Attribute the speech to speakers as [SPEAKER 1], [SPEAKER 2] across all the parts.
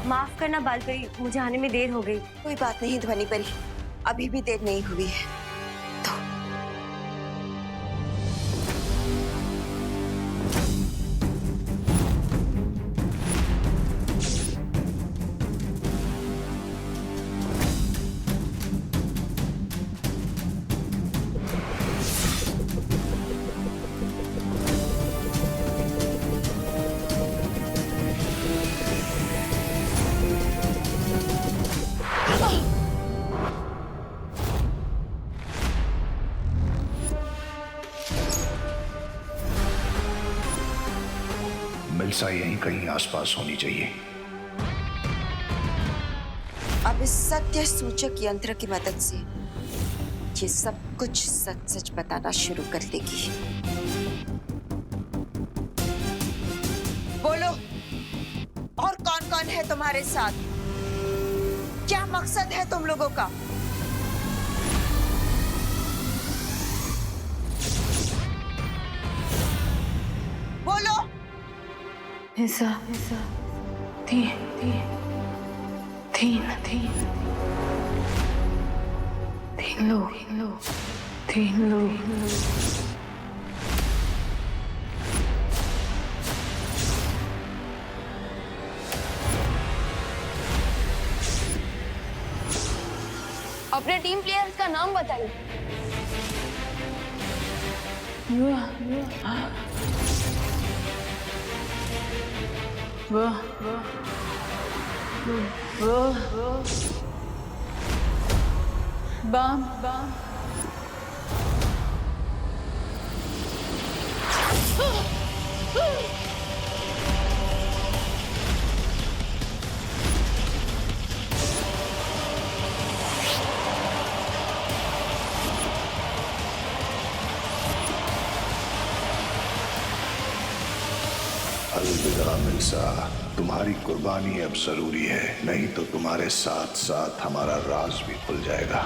[SPEAKER 1] माफ करना बालपरी, मुझे आने में देर हो गई।
[SPEAKER 2] कोई बात नहीं ध्वनि परी, अभी भी देर नहीं हुई है।
[SPEAKER 3] मिल्सा यहीं कहीं आसपास होनी चाहिए।
[SPEAKER 2] अब इस सत्य सूचक यंत्र की मदद से ये सब कुछ सच सच बताना शुरू कर देगी। बोलो, और कौन कौन है तुम्हारे साथ? क्या मकसद है तुम लोगों का? बोलो।
[SPEAKER 4] ऐसा तीन लोग
[SPEAKER 5] अपने टीम प्लेयर्स का नाम बताइए।
[SPEAKER 4] बम
[SPEAKER 3] अलविदा मिल्सा, तुम्हारी कुर्बानी अब जरूरी है, नहीं तो तुम्हारे साथ साथ हमारा राज भी खुल जाएगा।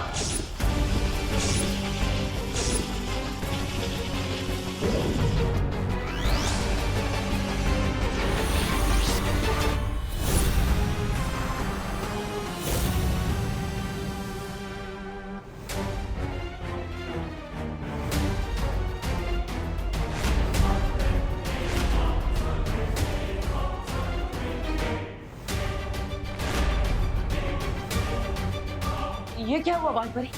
[SPEAKER 5] ये क्या हुआ बालपरी?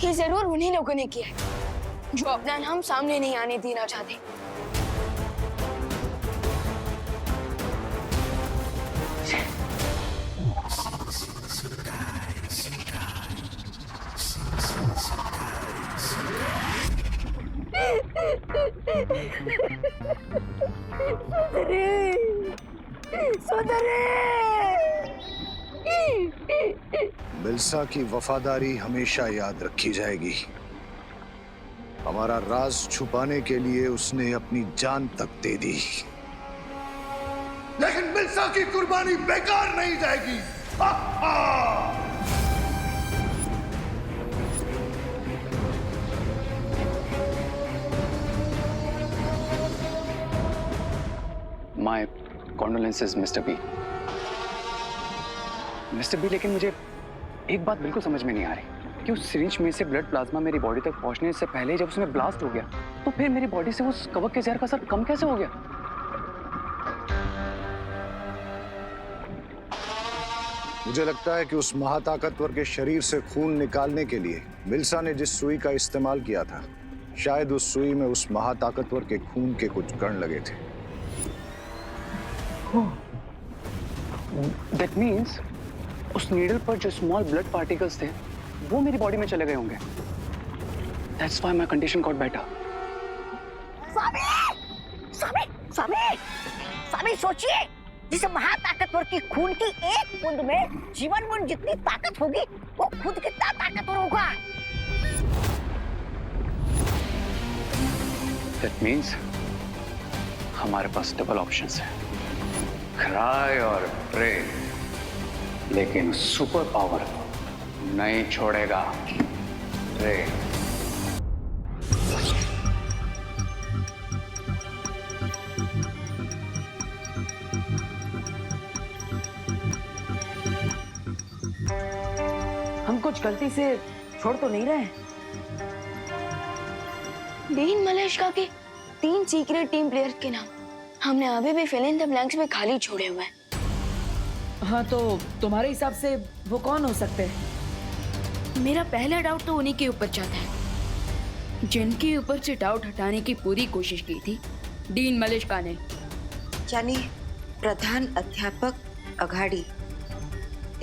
[SPEAKER 5] ये जरूर उन्हीं लोगों ने किया है जो अपना नाम सामने नहीं आने देना चाहते।
[SPEAKER 3] मिल्सा की वफादारी हमेशा याद रखी जाएगी। हमारा राज छुपाने के लिए उसने अपनी जान तक दे दी, लेकिन मिल्सा की कुर्बानी बेकार नहीं जाएगी। हा हा!
[SPEAKER 6] My condolences, Mr. B. Mister B, लेकिन मुझे एक बात बिल्कुल समझ में नहीं आ रही कि उस सिरिंज में से ब्लड प्लाज्मा मेरी बॉडी तक पहुंचने से पहले जब उसमें ब्लास्ट हो गया तो फिर मेरी बॉडी से उस कवक के जहर का असर कम कैसे हो गया?
[SPEAKER 3] मुझे लगता है कि उस महाताकतवर के शरीर से खून निकालने के लिए मिल्सा ने जिस सुई का इस्तेमाल किया था, शायद उस सुई में उस महाताकतवर के खून के कुछ कण लगे थे।
[SPEAKER 6] That means उस नीडल पर जो स्मॉल ब्लड पार्टिकल्स थे वो मेरी बॉडी में चले गए होंगे। That's why my condition got better.
[SPEAKER 7] स्वामी सोचिए, जिस महाताकतवर की खून की एक बूंद में जीवन बूंद जितनी ताकत होगी, वो खुद कितना ताकतवर होगा।
[SPEAKER 6] That means हमारे पास डबल ऑप्शंस हैं, क्राई और प्रे, लेकिन सुपर पावर नहीं छोड़ेगा रे।
[SPEAKER 4] कुछ गलती से छोड़ तो नहीं रहे?
[SPEAKER 5] डीन मलेशिया के 3 सीक्रेट टीम प्लेयर्स के नाम हमने अभी भी फिल इन द ब्लैंक्स में खाली छोड़े हुए हैं।
[SPEAKER 4] हाँ, तो तुम्हारे हिसाब से वो कौन हो सकते हैं?
[SPEAKER 5] मेरा पहला डाउट तो उन्हीं के ऊपर जाता है जिनके ऊपर से डाउट हटाने की पूरी कोशिश की थी डीन मलेशिया ने,
[SPEAKER 2] यानी प्रधान अध्यापक अघाड़ी,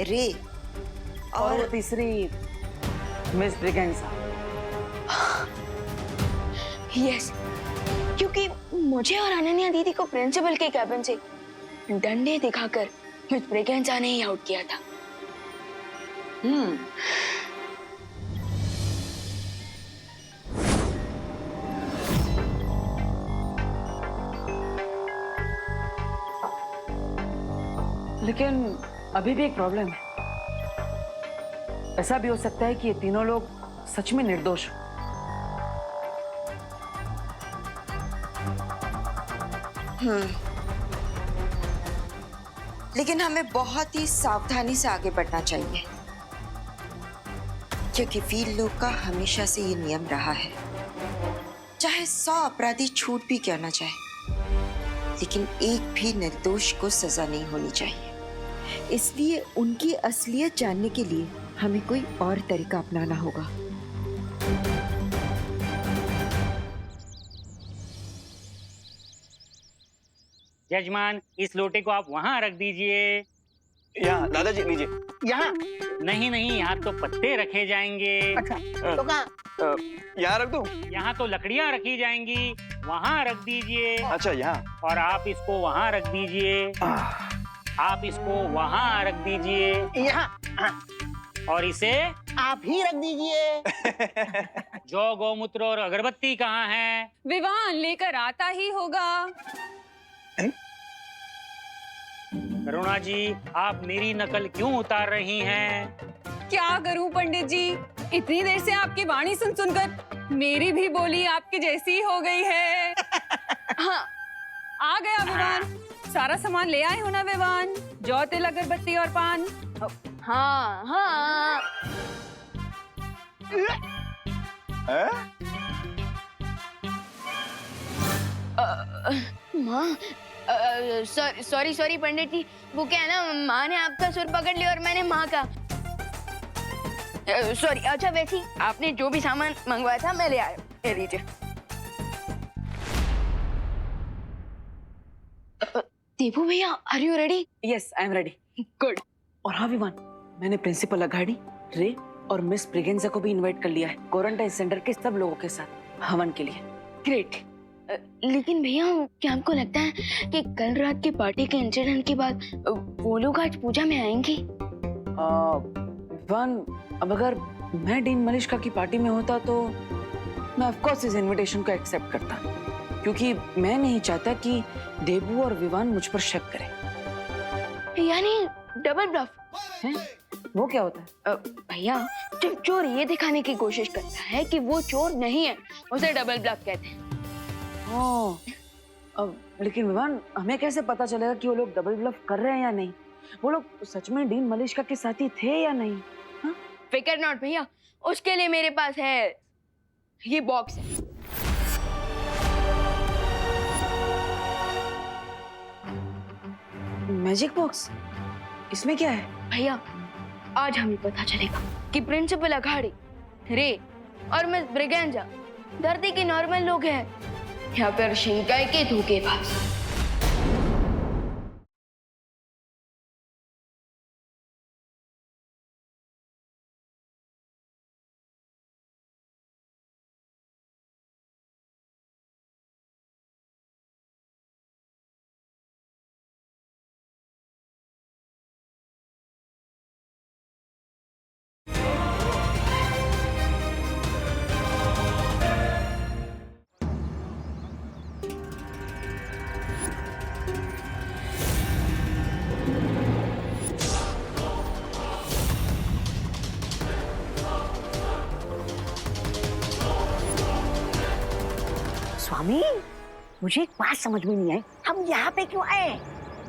[SPEAKER 2] रे
[SPEAKER 4] और
[SPEAKER 2] और
[SPEAKER 4] तीसरी मिस ब्रिगेंसा।
[SPEAKER 5] यस, क्योंकि मुझे और अनन्या दीदी को प्रिंसिपल के कैबिन से डंडे दिखाकर मिस ब्रिगेंसा ने ही आउट किया था।
[SPEAKER 4] लेकिन अभी भी एक प्रॉब्लम है। ऐसा भी हो सकता है कि ये तीनों लोग सच में निर्दोष हो।
[SPEAKER 2] लेकिन हमें बहुत ही सावधानी से आगे बढ़ना चाहिए, क्योंकि वीर लोग का हमेशा से ये नियम रहा है, चाहे 100 अपराधी छूट भी क्यों ना जाए, लेकिन एक भी निर्दोष को सजा नहीं होनी चाहिए। इसलिए उनकी असलियत जानने के लिए हमें कोई और तरीका अपनाना होगा।
[SPEAKER 8] जजमान, इस लोटे को आप वहाँ रख दीजिए।
[SPEAKER 6] यहाँ दादाजी लीजिए।
[SPEAKER 9] यहाँ?
[SPEAKER 8] नहीं नहीं, यहाँ तो पत्ते रखे जाएंगे।
[SPEAKER 9] अच्छा, तो कहाँ?
[SPEAKER 6] यहाँ रख दूँ?
[SPEAKER 8] यहाँ तो लकड़ियाँ रखी जाएंगी, वहाँ रख दीजिए।
[SPEAKER 6] अच्छा, यहाँ।
[SPEAKER 8] और आप इसको वहाँ रख दीजिए। आप इसको वहाँ रख दीजिए।
[SPEAKER 9] यहाँ?
[SPEAKER 8] और इसे
[SPEAKER 9] आप ही रख दीजिए।
[SPEAKER 8] जौ, गौमूत्र और अगरबत्ती कहाँ है?
[SPEAKER 10] विवान लेकर आता ही होगा।
[SPEAKER 8] करुणा जी, आप मेरी नकल क्यों उतार रही हैं?
[SPEAKER 10] क्या करूं पंडित जी, इतनी देर से आपकी वाणी सुन सुनकर मेरी भी बोली आपकी जैसी हो गई है। हाँ, आ गया विवान। सारा सामान ले आए हो ना विवान? जौ, तिल, अगरबत्ती और पान।
[SPEAKER 5] हाँ हाँ। माँ, सॉरी पंडित जी, वो क्या है ना, माँ ने आपका सुर पकड़ लिया और मैंने माँ का। सॉरी। अच्छा, वैसे ही आपने जो भी सामान मंगवाया था मैं ले आया, ले लीजिए। देवू भैया, are you ready?
[SPEAKER 4] Yes, I am ready.
[SPEAKER 5] Good.
[SPEAKER 4] और हाँ विवान, मैंने प्रिंसिपल अघाड़ी, रे और मिस ब्रिगेंसा को भी इनवाइट कर लिया है क्वारंटाइन सेंटर के सब लोगों के साथ हवन के लिए।
[SPEAKER 5] ग्रेट। लेकिन भैया, क्या आपको लगता है कि कल रात की पार्टी के इंसिडेंट के बाद वो लोग आज पूजा में आएंगे?
[SPEAKER 4] विवान, अब अगर मैं डीन मलेशिया की पार्टी में होता तो मैं ऑफ कोर्स इस इनविटेशन को एक्सेप्ट करता, क्योंकि मैं नहीं चाहता कि देबू और विवान मुझ पर शक करें।
[SPEAKER 5] यानी डबल ब्लफ
[SPEAKER 4] है? वो क्या होता है?
[SPEAKER 5] भैया, जब चोर ये दिखाने की कोशिश करता है कि वो चोर नहीं है, उसे डबल ब्लफ कहते हैं।
[SPEAKER 4] ओह, अब लेकिन विवान, हमें कैसे पता चलेगा कि वो लोग डबल ब्लफ कर रहे हैं या नहीं? वो लोग सच में डीन मलेशिया के साथी थे या नहीं? हाँ?
[SPEAKER 5] फिकर नॉट भैया, उसके लिए मेरे पास है ये बॉक्स है।
[SPEAKER 4] Magic box? इसमें क्या है?
[SPEAKER 5] भैया, आज हमें पता चलेगा कि प्रिंसिपल अघाड़ी, रे और मिस ब्रिगेंजा धरती के नॉर्मल लोग हैं या फिर शिंकाई के धोखेबाज।
[SPEAKER 7] स्वामी, मुझे एक बात समझ में नहीं आई, हम यहाँ पे क्यों आए?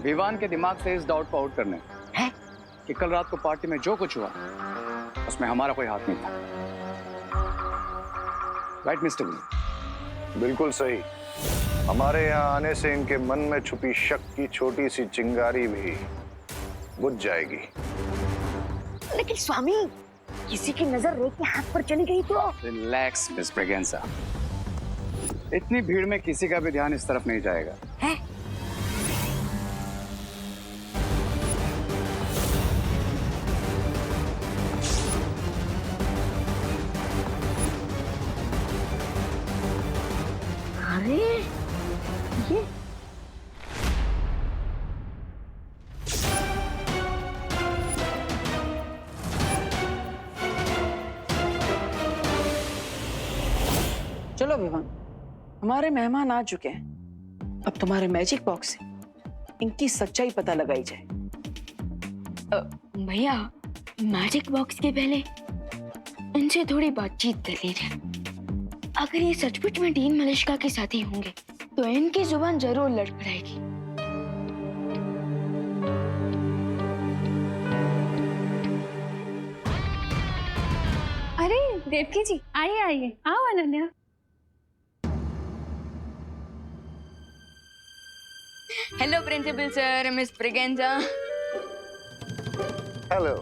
[SPEAKER 6] विवान के दिमाग से इस डाउट को आउट करने
[SPEAKER 7] हैं?
[SPEAKER 6] कि कल रात को पार्टी में जो कुछ हुआ उसमें हमारा कोई हाथ नहीं था। Right mister win?
[SPEAKER 3] बिल्कुल सही। हमारे यहाँ आने से इनके मन में छुपी शक की छोटी सी चिंगारी भी बुझ जाएगी।
[SPEAKER 7] लेकिन स्वामी, किसी की नजर रे के हाथ पर चली गई तो?
[SPEAKER 6] रिलैक्स मिस ब्रिगेंजा, इतनी भीड़ में किसी का भी ध्यान इस तरफ नहीं जाएगा।
[SPEAKER 7] है? अरे ये
[SPEAKER 4] चलो विवान, हमारे मेहमान आ चुके हैं। अब तुम्हारे मैजिक बॉक्स से इनकी सच्चाई पता लगाई जाए।
[SPEAKER 5] भैया, मैजिक बॉक्स के पहले इनसे थोड़ी बातचीत कर लीजिए। अगर ये सचमुच में डीन मलिश्का के साथी होंगे तो इनकी जुबान जरूर लड़खड़ाएगी।
[SPEAKER 10] अरे देवकी जी, आइए आइए, आओ Ananya.
[SPEAKER 5] Hello principal sir, miss Braganza.
[SPEAKER 3] Hello.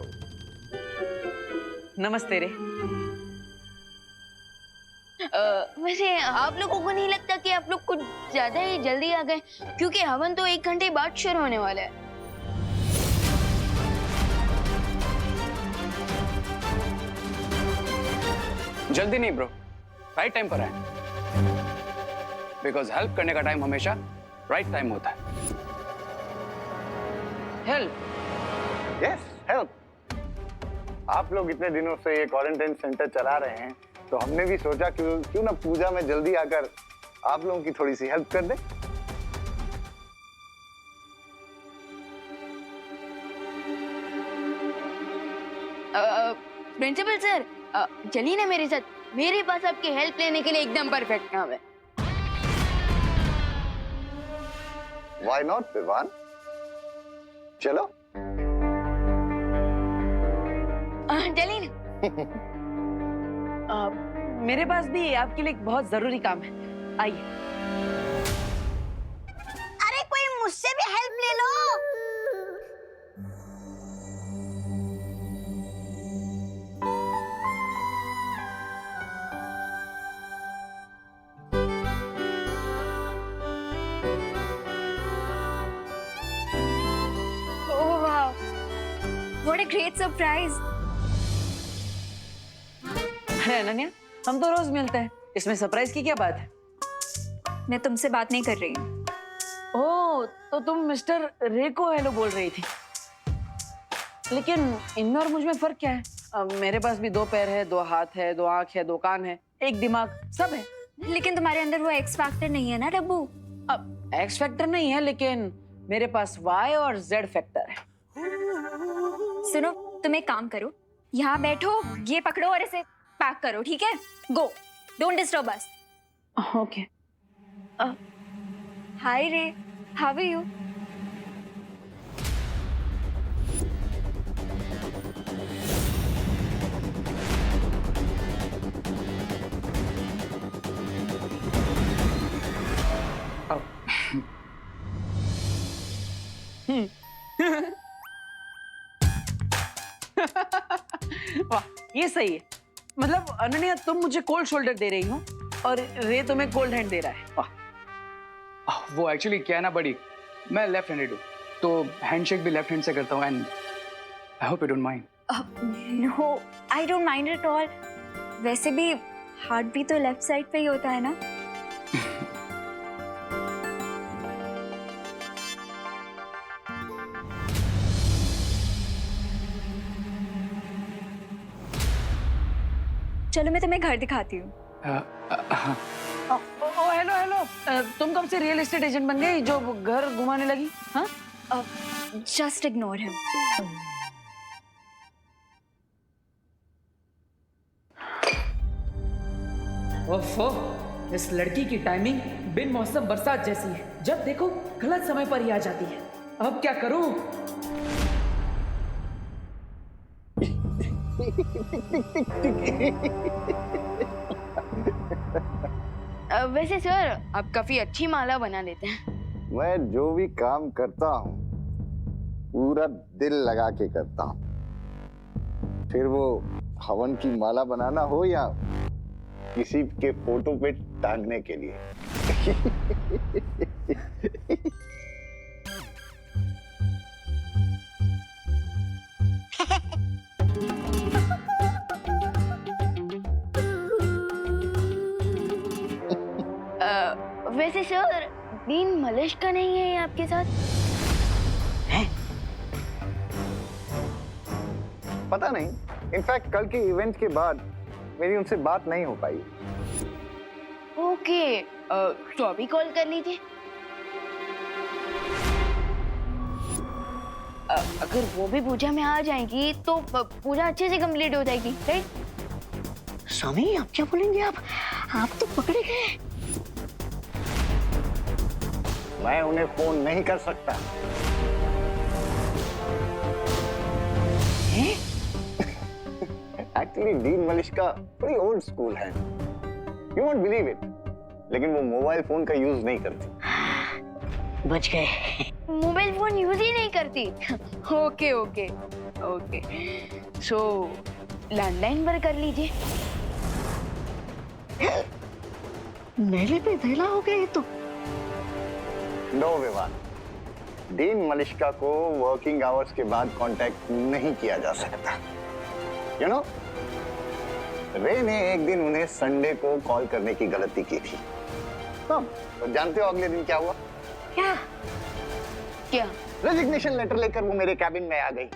[SPEAKER 4] नमस्ते रे।
[SPEAKER 5] वैसे आप लोगों को नहीं लगता कि आप लोग कुछ ज्यादा ही जल्दी आ गए? क्योंकि हवन तो 1 घंटे बाद शुरू होने वाला है।
[SPEAKER 6] जल्दी नहीं ब्रो, राइट टाइम पर है। बिकॉज हेल्प करने का टाइम हमेशा राइट टाइम होता है।
[SPEAKER 4] हेल्प?
[SPEAKER 3] Yes, help. आप लोग इतने दिनों से ये क्वारंटाइन सेंटर चला रहे हैं, तो हमने भी सोचा क्यों ना पूजा में जल्दी आकर आप लोगों की थोड़ी सी हेल्प कर दें।
[SPEAKER 5] प्रिंसिपल सर, चलिए ना मेरे साथ। मेरे पास आपकी हेल्प लेने के लिए एकदम परफेक्ट काम है।
[SPEAKER 3] Why not, Vivaan? चलो।
[SPEAKER 5] चलिए ना।
[SPEAKER 4] मेरे पास भी आपके लिए एक बहुत जरूरी काम है, आइए।
[SPEAKER 7] अरे कोई मुझसे भी हेल्प ले लो।
[SPEAKER 1] ओह वाह, व्हाट अ ग्रेट सरप्राइज।
[SPEAKER 4] अरे अनन्या, हम तो रोज मिलते हैं, इसमें सरप्राइज की क्या बात है?
[SPEAKER 1] मैं तुमसे बात नहीं कर रही हूँ।
[SPEAKER 4] ओह, तो तुम मिस्टर रे को हेलो बोल रही थी। लेकिन इनमें और मुझ में फर्क क्या है? मेरे पास भी 2 पैर है, 2 हाथ है, 2 आंख है, 2 कान है, 1 दिमाग, सब है।
[SPEAKER 1] लेकिन तुम्हारे अंदर वो एक्स फैक्टर नहीं है ना डब्बू?
[SPEAKER 4] अब एक्स फैक्टर नहीं है, लेकिन मेरे पास वाई और जेड फैक्टर है।
[SPEAKER 1] सुनो, तुम एक काम करो, यहाँ बैठो, ये पकड़ो और इसे पैक करो, ठीक है? गो, डोंट डिस्टर्ब अस।
[SPEAKER 4] ओके।
[SPEAKER 1] हाय रे, हाउ आर यू?
[SPEAKER 4] वाह, ये सही है। मतलब अनन्या, तुम मुझे कोल्ड शोल्डर दे रही हो और रे तुम्हें कोल्ड हैंड दे रहा है। वाह।
[SPEAKER 6] वो एक्चुअली क्या है ना बड़ी, मैं लेफ्ट हैंडेड हूँ, तो हैंडशेक भी लेफ्ट हैंड से करता हूँ। And I hope you don't mind.
[SPEAKER 1] No, I don't mind at all. वैसे भी हार्ट भी तो लेफ्ट साइड पे ही होता है ना? चलो मैं तुम्हें घर दिखाती हूँ।
[SPEAKER 4] ओ हेलो हेलो, तुम कब से रियल एस्टेट एजेंट बन गई जो घर घुमाने लगी? हाँ,
[SPEAKER 1] जस्ट इग्नोर हिम।
[SPEAKER 11] ओफो, इस लड़की की टाइमिंग बिन मौसम बरसात जैसी है। जब देखो गलत समय पर ही आ जाती है। अब क्या करूं?
[SPEAKER 5] वैसे सर आप काफी अच्छी माला बना लेते हैं।
[SPEAKER 3] मैं जो भी काम करता हूँ पूरा दिल लगा के करता हूँ, फिर वो हवन की माला बनाना हो या किसी के फोटो पे टांगने के लिए।
[SPEAKER 5] वैसे सर डीन मलिश का नहीं है आपके साथ?
[SPEAKER 3] पता नहीं, इनफैक्ट कल के इवेंट के बाद मेरी उनसे बात नहीं हो पाई।
[SPEAKER 5] ओके, तो अभी कॉल कर लीजिए। अगर वो भी पूजा में आ जाएंगी तो पूजा अच्छे से कंप्लीट हो जाएगी, राइट?
[SPEAKER 7] स्वामी आप क्या बोलेंगे? आप तो पकड़े गए।
[SPEAKER 3] मैं उन्हें फोन नहीं कर सकता। एक्चुअली डीन मलिश्का बड़ी ओल्ड स्कूल है, यू वोंट बिलीव इट, लेकिन वो मोबाइल फोन का यूज नहीं करती।
[SPEAKER 7] बच गए।
[SPEAKER 5] मोबाइल फोन यूज ही नहीं करती। ओके ओके ओके, सो लैंडलाइन पर कर लीजिए।
[SPEAKER 7] मेले पे वेला हो गए तो।
[SPEAKER 3] नो विवान, डीन मलिश्का को वर्किंग आवर्स के बाद कांटेक्ट नहीं किया जा सकता। यू नो, रे ने एक दिन उन्हें संडे को कॉल करने की गलती की थी। तो जानते हो अगले दिन क्या हुआ?
[SPEAKER 7] क्या?
[SPEAKER 5] क्या?
[SPEAKER 3] रेजिग्नेशन लेटर लेकर वो मेरे कैबिन में आ गई।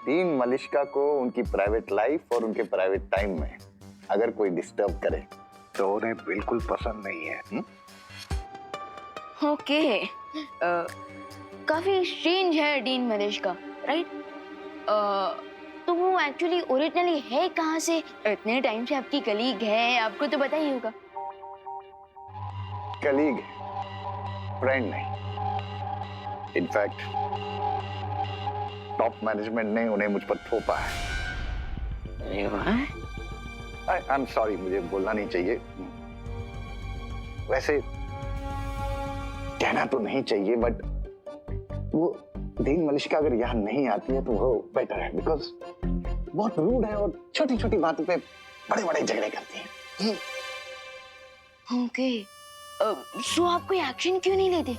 [SPEAKER 3] डीन मलिश्का को उनकी प्राइवेट लाइफ और उनके प्राइवेट टाइम में अगर कोई डिस्टर्ब करे तो उन्हें बिल्कुल पसंद नहीं है।
[SPEAKER 5] ओके, काफी स्ट्रेंज है डीन मलिश्का, राइट? तो वो एक्चुअली ओरिजिनली है कहाँ से? इतने टाइम से आपकी कलीग है, आपको तो पता ही होगा।
[SPEAKER 3] कलीग, फ्रेंड नहीं। इनफैक्ट टॉप मैनेजमेंट ने उन्हें मुझ पर थोपा है। आई एम सॉरी, मुझे बोलना नहीं चाहिए। वैसे कहना तो नहीं चाहिए, बट वो डीन मलिश्का अगर यहाँ नहीं आती है तो वो बेटर है, बिकॉज बहुत रूड है और छोटी छोटी बातों पे बड़े बड़े झगड़े करती है।
[SPEAKER 5] ओके, सो आप कोई एक्शन क्यों नहीं लेते?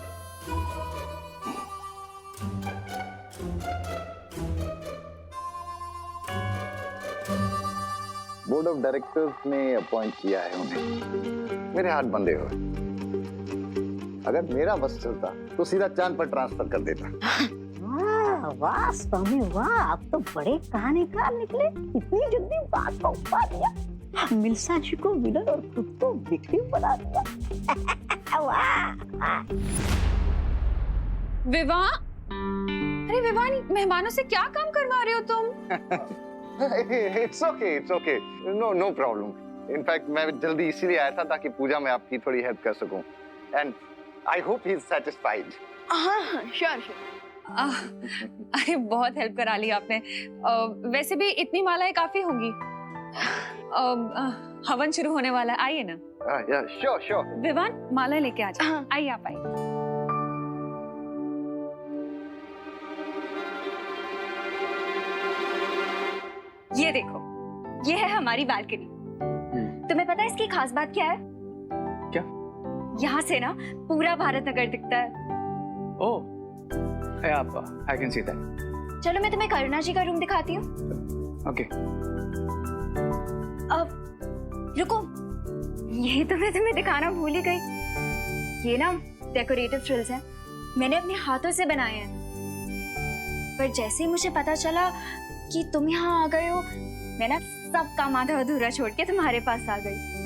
[SPEAKER 3] बोर्ड ऑफ डायरेक्टर्स ने अपॉइंट किया है उन्हें। मेरे हाथ बंधे हुए। अगर मेरा बस चलता तो सीधा चांद पर ट्रांसफर कर देता।
[SPEAKER 7] वाह स्वामी वाह, आप तो बड़े कहानीकार निकले। इतनी जल्दी बात को पा दिया। मिल्सा जी को विलन और खुद को विक्टिम बना दिया। वाह।
[SPEAKER 10] विवाह, अरे विवाह, मेहमानों से क्या काम करवा रहे हो तुम?
[SPEAKER 3] It's okay, no problem. In fact मैं जल्दी इसीलिए आया था ताकि पूजा में आपकी थोड़ी हेल्प कर सकूं। And I hope he is satisfied.
[SPEAKER 5] हाँ, श्योर।
[SPEAKER 10] अरे बहुत हेल्प करा ली आपने। वैसे भी इतनी मालाएं काफी होंगी। हवन शुरू होने वाला है, आइए ना।
[SPEAKER 3] या श्योर।
[SPEAKER 10] विवान, माला लेके आ जाओ। आइए आप आइए। ये देखो, ये है हमारी बालकनी। तुम्हें पता है इसकी खास बात क्या है?
[SPEAKER 6] क्या?
[SPEAKER 10] यहाँ से ना पूरा भारत नगर दिखता है।
[SPEAKER 6] ओह, I can see that.
[SPEAKER 1] चलो मैं तुम्हें करुणा जी का रूम दिखाती हूँ।
[SPEAKER 6] Okay.
[SPEAKER 1] अब रुको, ये तो मैं तुम्हें दिखाना भूल ही गई। ये ना डेकोरेटिव फ्रिल्स हैं, मैंने अपने हाथों से बनाए हैं। पर जैसे ही मुझे पता चला कि तुम यहाँ आ गए हो, मैं ना सब काम आधा अधूरा छोड़ के तुम्हारे पास आ गई।